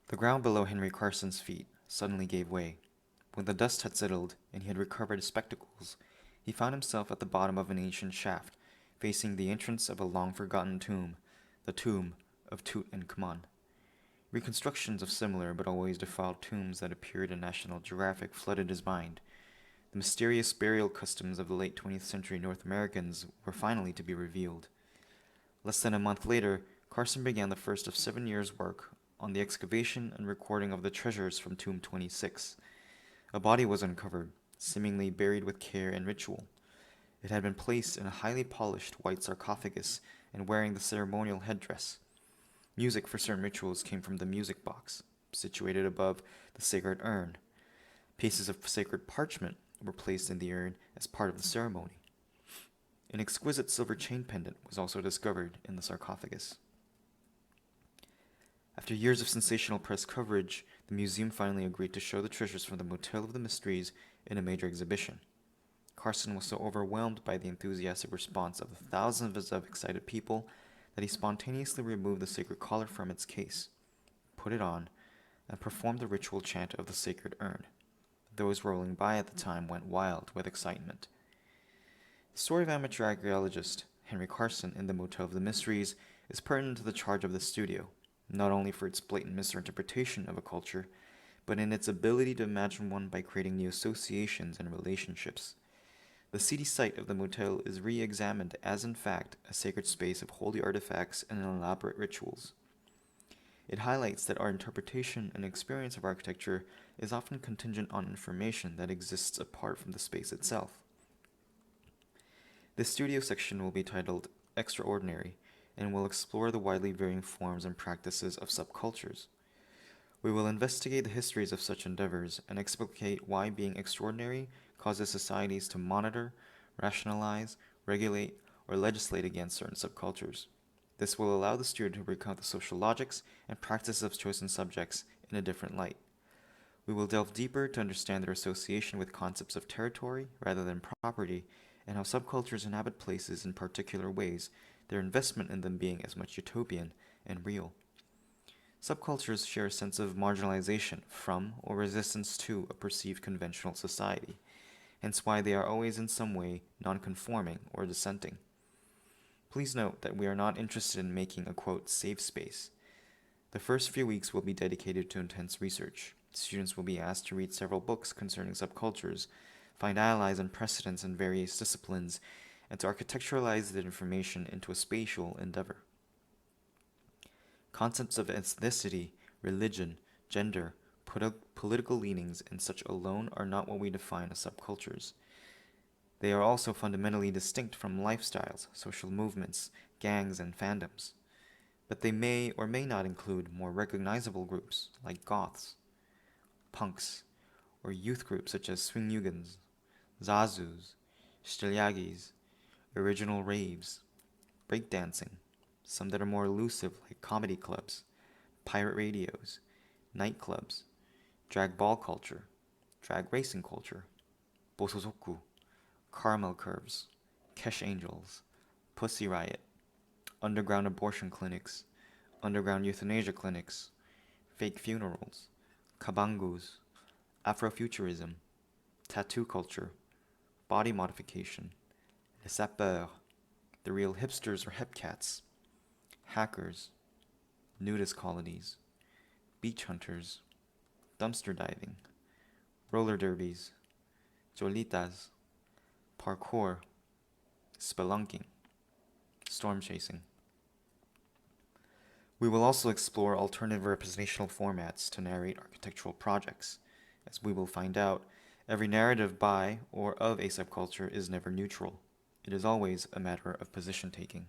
The ground below Henry Carson's feet suddenly gave way. When the dust had settled and he had recovered his spectacles, he found himself at the bottom of an ancient shaft, facing the entrance of a long-forgotten tomb, the tomb of Tutankhamun. Reconstructions of similar but always defiled tombs that appeared in National Geographic flooded his mind. The mysterious burial customs of the late 20th century North Americans were finally to be revealed. Less than a month later, Carson began the first of 7 years' work on the excavation and recording of the treasures from Tomb 26. A body was uncovered, seemingly buried with care and ritual. It had been placed in a highly polished white sarcophagus and wearing the ceremonial headdress. Music for certain rituals came from the music box, situated above the sacred urn. Pieces of sacred parchment were placed in the urn as part of the ceremony. An exquisite silver chain pendant was also discovered in the sarcophagus. After years of sensational press coverage, the museum finally agreed to show the treasures from the Motel of the Mysteries in a major exhibition. Carson was so overwhelmed by the enthusiastic response of the thousands of excited people that he spontaneously removed the sacred collar from its case, put it on, and performed the ritual chant of the sacred urn. Those rolling by at the time went wild with excitement. The story of amateur archaeologist Henry Carson in the Motel of the Mysteries is pertinent to the charge of the studio, not only for its blatant misinterpretation of a culture, but in its ability to imagine one by creating new associations and relationships. The seedy site of the motel is re-examined as in fact a sacred space of holy artifacts and elaborate rituals. It highlights that our interpretation and experience of architecture is often contingent on information that exists apart from the space itself. This studio section will be titled Extraordinary and will explore the widely varying forms and practices of subcultures. We will investigate the histories of such endeavors and explicate why being extraordinary causes societies to monitor, rationalize, regulate, or legislate against certain subcultures. This will allow the student to recount the social logics and practices of chosen subjects in a different light. We will delve deeper to understand their association with concepts of territory rather than property, and how subcultures inhabit places in particular ways, their investment in them being as much utopian and real. Subcultures share a sense of marginalization from or resistance to a perceived conventional society, hence why they are always in some way non-conforming or dissenting. Please note that we are not interested in making a quote safe space. The first few weeks will be dedicated to intense research. Students will be asked to read several books concerning subcultures, find allies and precedents in various disciplines, and to architecturalize the information into a spatial endeavor. Concepts of ethnicity, religion, gender, political leanings, and such alone are not what we define as subcultures. They are also fundamentally distinct from lifestyles, social movements, gangs, and fandoms. But they may or may not include more recognizable groups like goths, punks, or youth groups such as swingyugans, zazus, stilyagis, original raves, breakdancing, some that are more elusive like comedy clubs, pirate radios, nightclubs, drag ball culture, drag racing culture, bosozoku, caramel curves, Kesh angels, pussy riot, underground abortion clinics, underground euthanasia clinics, fake funerals, kabangus, Afrofuturism, tattoo culture, body modification, les sapeurs, the real hipsters or hipcats, hackers, nudist colonies, beach hunters, dumpster diving, roller derbies, jolitas, parkour, spelunking, storm chasing. We will also explore alternative representational formats to narrate architectural projects. As we will find out, every narrative by or of a subculture is never neutral. It is always a matter of position taking.